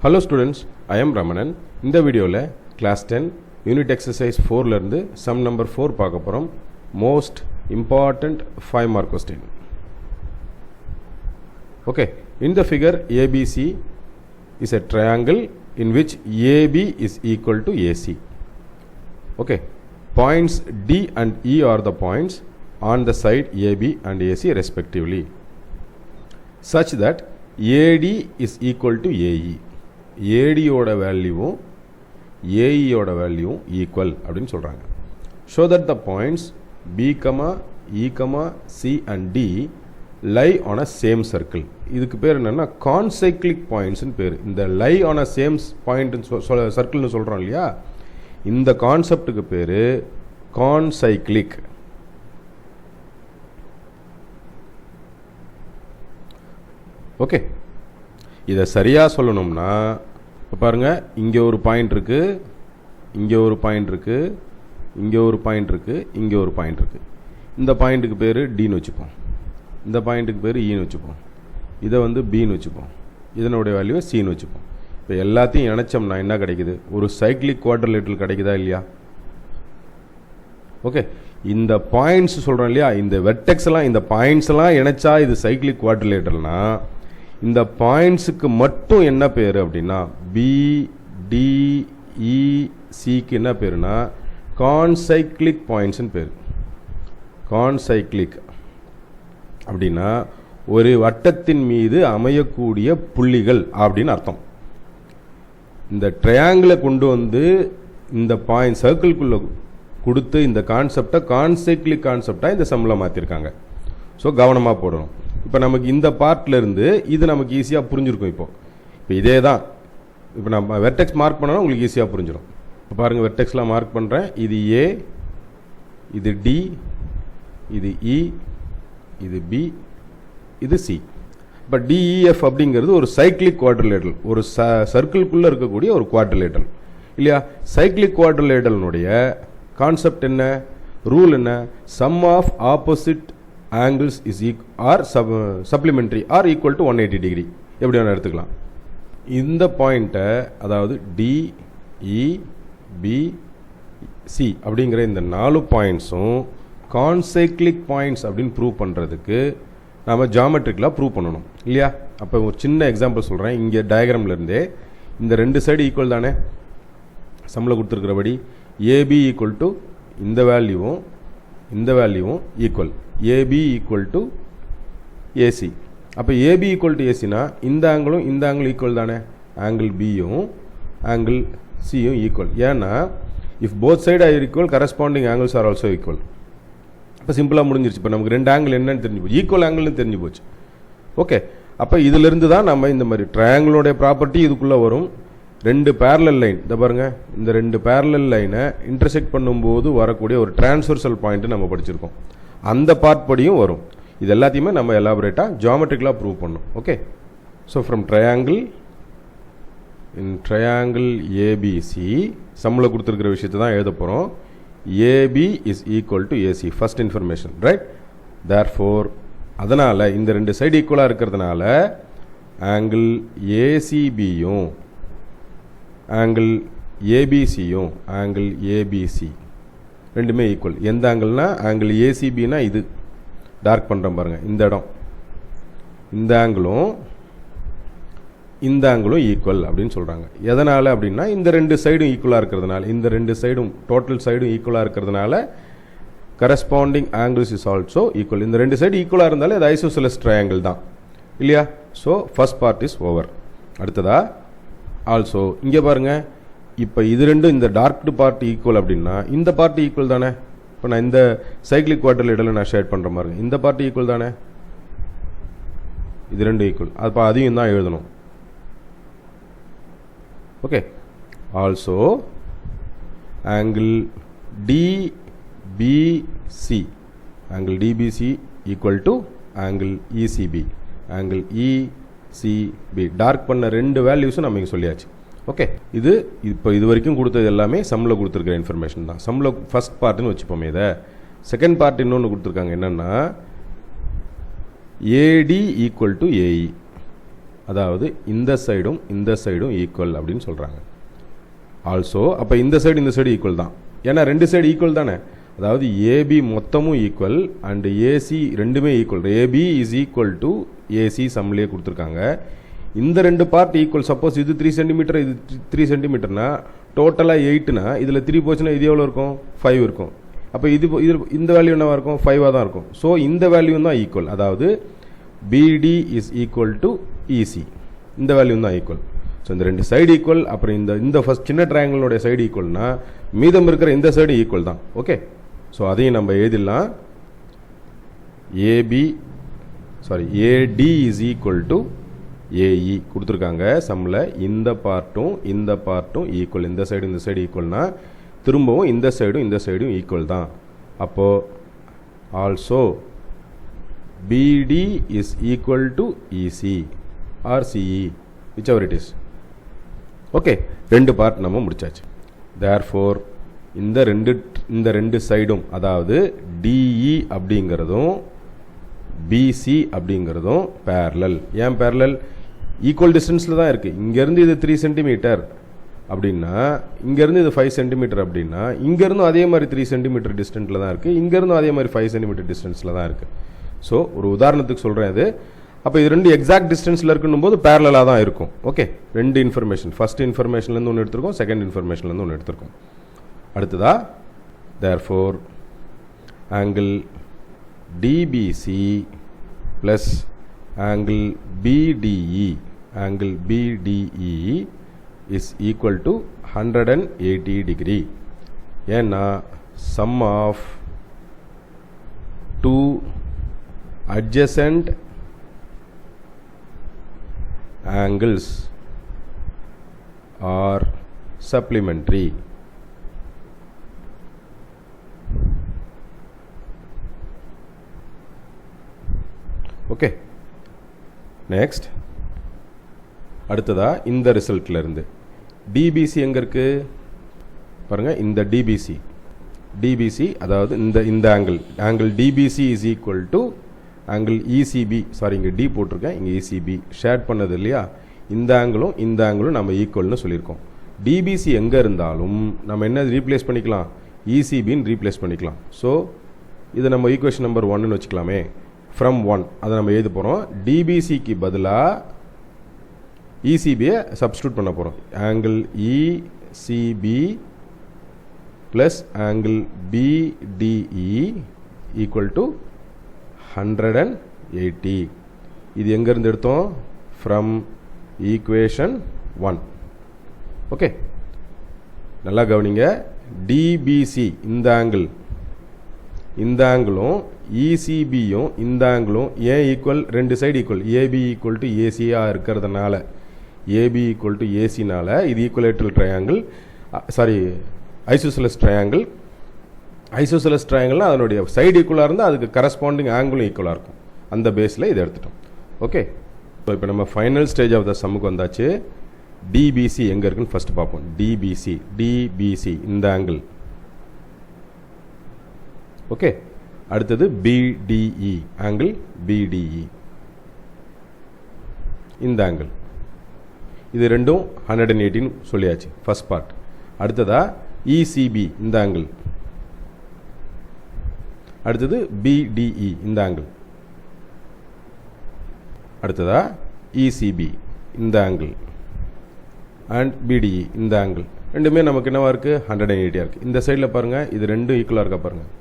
Hello students, I am Ramanan. இந்த வீடியோவில் class 10 unit exercise 4ல இருந்து sum number 4 பார்க்க போறோம். Most important 5 mark question. Okay, in the figure ABC is a triangle in which AB is equal to AC. Okay, points D and E are the points on the side AB and AC respectively, such that AD is equal to AE. AD ஓட வேல்யூவும் AE ஓட வேல்யூவும் equal அப்படின்னு சொல்கிறாங்க. Show that the points B, E, C and D lie on a same circle. இதுக்கு பேர் என்னென்னா கான்சைக்ளிக் பாயிண்ட்ஸ்னு பேர். இந்த லை ஆன் அ சேம் பாயிண்ட்னு சர்க்கிள்னு சொல்கிறோம் இல்லையா, இந்த கான்செப்டுக்கு பேர் கான்சைக்ளிக். ஓகே, இதை சரியாக சொல்லணும்னா இப்போ பாருங்கள், இங்கே ஒரு பாயிண்ட் இருக்குது, இங்கே ஒரு பாயிண்ட் இருக்குது, இங்கே ஒரு பாயிண்ட் இருக்குது, இங்கே ஒரு பாயிண்ட் இருக்குது. இந்த பாயிண்ட்டுக்கு பேர் டின்னு வச்சுப்போம், இந்த பாயிண்ட்டுக்கு பேர் ஈன்னு வச்சுப்போம், இதை வந்து பின்னு வச்சுப்போம், இதனுடைய வேல்யூவை சின்னு வச்சுப்போம். இப்போ எல்லாத்தையும் இணைச்சோம்னா என்ன கிடைக்குது? ஒரு சைக்ளிக் குவாட்ரிலேட்டரல் கிடைக்குதா இல்லையா? ஓகே, இந்த பாயிண்ட்ஸ் சொல்கிறோம் இல்லையா, இந்த வெர்டெக்ஸ் எல்லாம் இந்த பாயிண்ட்ஸ் எல்லாம் இணைச்சா இது சைக்ளிக் குவாட்ரிலேட்டரல்னா, இந்த பாயிண்ட்ஸுக்கு மட்டும் என்ன பேர் அப்படின்னா பி, டி, இ, சிக்கு என்ன பேருனா கான்சைக்ளிக் பாயிண்ட்ஸ்னு பேர். கான்சைக்ளிக் அப்படின்னா ஒரு வட்டத்தின் மீது அமையக்கூடிய புள்ளிகள் அப்படின்னு அர்த்தம். இந்த ட்ரையாங்கிளை கொண்டு வந்து இந்த பாயிண்ட் சர்க்கிள்குள்ளே கொடுத்து இந்த கான்செப்டை கான்சைக்ளிக் கான்செப்டாக இந்த சம்மில் மாற்றிருக்காங்க. ஸோ கவனமாக போடணும். இப்போ நமக்கு இந்த பார்ட்டில் இருந்து இது நமக்கு ஈஸியாக புரிஞ்சிருக்கும். இப்போ இதே தான், இப்போ நம்ம வெர்டெக்ஸ் மார்க் பண்ணோன்னா உங்களுக்கு ஈஸியாக புரிஞ்சிடும். இப்போ பாருங்கள், வெர்டெக்ஸ்லாம் மார்க் பண்ணுறேன். இது ஏ, இது டி, இது இ, இது பி, இது சி. இப்போ டிஇஎஃப் அப்படிங்கிறது ஒரு சைக்ளிக் குவாட்ரிலேட்டரல், ஒரு சர்க்கிள்குள்ளே இருக்கக்கூடிய ஒரு குவாட்ரிலேட்டரல் இல்லையா? சைக்ளிக் குவாட்ரிலேட்டரனுடைய கான்செப்ட் என்ன, ரூல் என்ன? Sum of opposite angles is or supplementary or equal to 180 degree எப்படி வேணா எடுத்துக்கலாம். இந்த பாயிண்ட்டை, அதாவது டி, இ, பி, சி அப்படிங்கிற இந்த 4 பாயிண்ட்ஸும் கான்சைக்ளிக் பாயிண்ட்ஸ் அப்படின்னு ப்ரூவ் பண்ணுறதுக்கு நம்ம ஜாமெட்ரிக்கலாக ப்ரூவ் பண்ணணும் இல்லையா? அப்போ ஒரு சின்ன எக்ஸாம்பிள் சொல்கிறேன். இங்கே டயக்ராம்லேருந்தே இந்த ரெண்டு சைடு ஈக்குவல் தானே, சம்மில் கொடுத்துருக்கிறபடி ஏபி ஈக்குவல் டு இந்த வேல்யூவும் இந்த வேல்யூவும் equal, AB equal to AC. அப்போ ஏபி ஈக்குவல் டு ஏசினா இந்த ஆங்கிளும் இந்த ஆங்கிள் ஈக்குவல் தானே, ஆங்கிள் பியும் ஆங்கிள் சியும் ஈக்குவல். ஏன்னா if both side are equal corresponding angles are also equal. இப்போ சிம்பிளாக முடிஞ்சிருச்சு. இப்போ நமக்கு ரெண்டு ஆங்கிள் என்னன்னு தெரிஞ்சு போச்சு, ஈக்குவல் ஆங்கிள்னு தெரிஞ்சு போச்சு. ஓகே, அப்போ இதிலிருந்து தான் நம்ம இந்த மாதிரி ட்ரையாங்கிளோடைய ப்ராப்பர்ட்டி இதுக்குள்ளே வரும். ரெண்டு பேரலல் லைன், இதை பாருங்கள், இந்த ரெண்டு பேரலல் லைனை இன்டர்செக்ட் பண்ணும்போது வரக்கூடிய ஒரு டிரான்ஸ்வர்சல் பாயிண்ட்டு நம்ம படிச்சிருக்கோம். அந்த பார்ட் படியும் வரும். இது எல்லாத்தையுமே நம்ம எலாபரேட்டாக ஜியோமெட்ரிக்கலாக ப்ரூவ் பண்ணோம். Okay, so from triangle in triangle ABC சம்மில் கொடுத்துருக்கிற விஷயத்தை தான் எழுத போகிறோம். AB is equal to AC, first information, right? Therefore அதனால் இந்த ரெண்டு சைடு ஈக்குவலாக இருக்கிறதுனால ஆங்கிள் ஏசிபியும் ஆங்கிள் ஏபிசியும் ஆங்கிள் ஏபிசி ரெண்டுமே ஈக்குவல். எந்த ஆங்கிள்னா ஆங்கிள் ஏசிபினா இது டார்க் பண்ணுறோம் பாருங்கள், இந்த இடம், இந்த ஆங்கிளும் இந்த ஆங்கிளும் ஈக்குவல் அப்படின்னு சொல்கிறாங்க. எதனால் அப்படின்னா இந்த ரெண்டு சைடும் ஈக்குவலாக இருக்கிறதுனால, இந்த ரெண்டு சைடும் டோட்டல் சைடும் ஈக்குவலாக இருக்கிறதுனால corresponding angles is also equal. இந்த ரெண்டு சைடு ஈக்குவலாக இருந்தாலே அது ஐசோசெலஸ் ட்ரையாங்கிள் தான் இல்லையா? So first part is over. அடுத்ததா ஆல்சோ இங்கே பாருங்கள், இப்போ இது ரெண்டும் இந்த டார்க்டு பார்ட் ஈக்குவல் அப்படின்னா இந்த பார்ட் ஈக்குவல் தானே. இப்போ நான் இந்த சைக்ளிக் குவாட்ரிலேட்டரல் நான் ஷேட் பண்ணுற மாதிரி இந்த பார்ட் ஈக்குவல் தானே, இது ரெண்டும் ஈக்குவல். அப்போ அதையும் தான் எழுதணும். Okay, also angle DBC angle DBC equal to angle ECB angle ECB. Dark பண்ண ரெண்டு வேல்யூஸும் நம்ம இங்கே சொல்லியாச்சு. ஓகே, இது இப்போ இது வரைக்கும் கொடுத்தது எல்லாமே சம்மில் கொடுத்துருக்கிற இன்ஃபர்மேஷன் தான். சம்மில் ஃபஸ்ட் பார்ட்டுன்னு வச்சுப்போமே. இதை செகண்ட் பார்ட் இன்னொன்று கொடுத்துருக்காங்க. என்னென்னா ஏடி ஈக்குவல் டு ஏஇ. அதாவது இந்த சைடும் ஈக்குவல் அப்படின்னு சொல்கிறாங்க. ஆல்சோ அப்போ இந்த சைடு ஈக்குவல் தான், ஏன்னா ரெண்டு சைடு ஈக்குவல் தானே. அதாவது ஏபி மொத்தமும் ஈக்குவல் அண்ட் ஏசி ரெண்டுமே equal. AB is equal to AC சம்லேயே கொடுத்துருக்காங்க. இந்த ரெண்டு பார்ட் ஈக்குவல். சப்போஸ் இது 3 சென்டிமீட்டர் இது 3 சென்டிமீட்டர்னா டோட்டலாக 8னா இதில் 3 போச்சுன்னா இது எவ்வளோ இருக்கும்? 5 இருக்கும். அப்போ இது இந்த வேல்யூ என்னவாக இருக்கும்? 5ஆக தான் இருக்கும். ஸோ இந்த வேல்யூ தான் ஈக்குவல். அதாவது பிடி இஸ் ஈக்குவல் டு இசி, இந்த வேல்யூ தான் ஈக்குவல். ஸோ இந்த ரெண்டு சைடு ஈக்குவல். அப்புறம் இந்த ஃபர்ஸ்ட் சின்ன ட்ரையாங்கிளோட சைடு ஈக்குவல்னா மீதம் இருக்கிற இந்த சைடு ஈக்குவல் தான். ஓகே, ஸோ அதையும் நம்ம எழுதிடலாம். AD is equal to AE கொடுத்துருக்காங்க சம்மில். இந்த பார்ட்டும் ஈக்குவல். இந்த சைடு ஈக்குவல்னா திரும்பவும் இந்த சைடும் ஈக்குவல் தான். அப்போது also BD is equal to EC or CE, whichever it is. Okay, ரெண்டு பார்ட் நம்ம முடிச்சாச்சு. தேர்ஃபோர் இந்த ரெண்டு சைடும், அதாவது டிஇ அப்படிங்கிறதும் பிசி அப்படிங்கிறதும் பேரலல். ஏன் பேரலல்? ஈக்குவல் டிஸ்டன்ஸில் தான் இருக்குது. இங்கேருந்து இது 3 சென்டிமீட்டர் அப்படின்னா இங்கேருந்து இது 5 சென்டிமீட்டர் அப்படின்னா இங்கேருந்தும் அதே மாதிரி 3 சென்டிமீட்டர் டிஸ்டன்ஸில் தான் இருக்குது. இங்கேருந்தும் அதே மாதிரி 5 சென்டிமீட்டர் டிஸ்டன்ஸில் தான் இருக்குது. ஸோ ஒரு உதாரணத்துக்கு சொல்கிறேன் இது. அப்போ இது ரெண்டு எக்ஸாக்ட் டிஸ்டன்ஸில் இருக்குன்னும் போது பேரலாக தான் இருக்கும். ஓகே, ரெண்டு இன்ஃபர்மேஷன், ஃபர்ஸ்ட் இன்ஃபர்மேஷன்லேருந்து ஒன்று எடுத்திருக்கோம், செகண்ட் இன்ஃபர்மேஷன்லேருந்து ஒன்று எடுத்திருக்கோம். அடுத்ததா therefore angle DBC plus angle BDE is equal to 180 degree. ஏன்னா sum of two adjacent angles are supplementary. Okay, next அடுத்ததா இந்த ரிசல்ட்ல இருந்து டிபிசி எங்க இருக்கு பாருங்க. இந்த டிபிசி அதாவது இந்த angle DPC is equal to angle இசிபி. Sorry, இங்கே டி போட்டிருக்கேன், இங்கே இசிபி ஷேட் பண்ணது இல்லையா. இந்த ஆங்கிளும் நம்ம ஈக்குவல்னு சொல்லியிருக்கோம். டிபிசி எங்கே இருந்தாலும் நம்ம என்ன ரீப்ளேஸ் பண்ணிக்கலாம்? இசிபின்னு ரீப்ளேஸ் பண்ணிக்கலாம். ஸோ இதை நம்ம ஈக்குவேஷன் நம்பர் 1ன்னு வச்சுக்கலாமே. ஃப்ரம் 1 அதை நம்ம எழுத போகிறோம். டிபிசிக்கு பதிலாக இசிபியை சப்ஸ்டியூட் பண்ண போகிறோம். Angle இசிபி plus angle PDE equal to 180. இது எங்கேருந்து எடுத்தோம்? From equation 1. ஓகே, நல்லா கவனிங்க. டிபிசி இந்த ஆங்கிளும் இசிபியும் இந்த ஆங்கிளும் ஏன் ஈக்குவல்? ரெண்டு side equal. AB equal to ஏசியாக இருக்கிறதுனால, ஏபி ஈக்குவல் டு ஏசினால இது equilateral triangle, sorry isosceles triangle. Isosceles ட்ரையாங்கிள்னா அதனுடைய சைடு ஈக்குவலாக இருந்தால் அதுக்கு கரஸ்பாண்டிங் ஆங்கிளும் ஈக்குவலாக இருக்கும். அந்த பேஸில் இதை எடுத்துட்டோம். ஓகே, ஸோ இப்போ நம்ம ஃபைனல் ஸ்டேஜ் ஆஃப் த சம்முக்கு வந்தாச்சு. டிபிசி எங்கே இருக்குன்னு ஃபர்ஸ்ட் பார்ப்போம். டிபிசி இந்த ஆங்கிள். ஓகே, அடுத்தது பிடிஇ ஆங்கிள் பிடிஇ இந்த ஆங்கிள். இது ரெண்டும் 180 சொல்லியாச்சு ஃபர்ஸ்ட் பார்ட். அடுத்ததா இசிபி இந்த ஆங்கிள். அடுத்தது பிடிஇ இந்த ஆங்கிள். அடுத்ததா இசிபி இந்த ஆங்கிள் அண்ட் பிடிஇ இந்த ஆங்கிள். ரெண்டுமே நமக்கு என்னவா இருக்குது? 180 இருக்குது. இந்த சைடில் பாருங்கள், இது ரெண்டும் ஈக்குவலாக இருக்கா பாருங்கள்.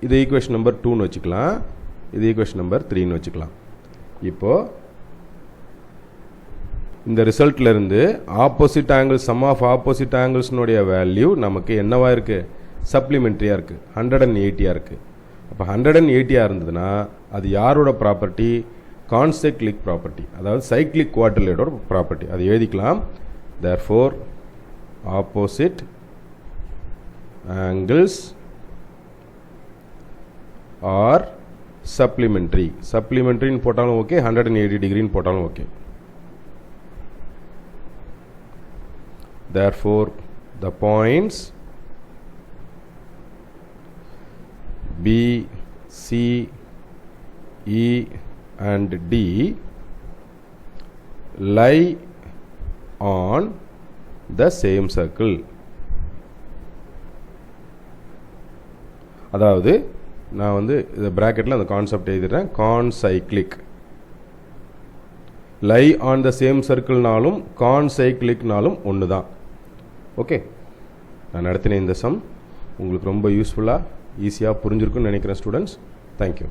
இது ஈக்குவேஷன் நம்பர் 2ன்னு வச்சுக்கலாம், இது ஈக்குவேஷன் நம்பர் 3ன்னு வச்சுக்கலாம். இப்போது இந்த ரிசல்ட்ல இருந்து opposite angle, sum of opposite ஆங்கிள்ஸ்னுடைய வேல்யூ நமக்கு என்னவா இருக்குது? சப்ளிமெண்ட்ரியாக இருக்குது, 180 இருக்குது. அப்போ 180 இருந்ததுன்னா அது யாரோட ப்ராப்பர்ட்டி? கான்சைக்ளிக் ப்ராப்பர்ட்டி, அதாவது சைக்ளிக் குவாட்ரிலேட்டரோட ப்ராப்பர்ட்டி. அதை எழுதிக்கலாம். Therefore opposite angles are supplementary. சப்ளிமெண்ட்ரின்னு போட்டாலும் ஓகே, 180 டிகிரின்னு போட்டாலும் okay. Therefore, the points B, C, E and D lie on the same circle. அதாவது நான் வந்து இந்த பிராக்கெட்டில் அந்த கான்செப்ட் எழுதிடுறேன். Concyclic lie on the same சர்க்கிள்னாலும் கான்சைக்ளிக்னாலும் ஒன்று தான். ஓகே, நான் நடத்தின இந்த சம் உங்களுக்கு ரொம்ப யூஸ்ஃபுல்லாக ஈஸியாக புரிஞ்சிருக்குன்னு நினைக்கிறேன் ஸ்டூடெண்ட்ஸ். தேங்க்யூ.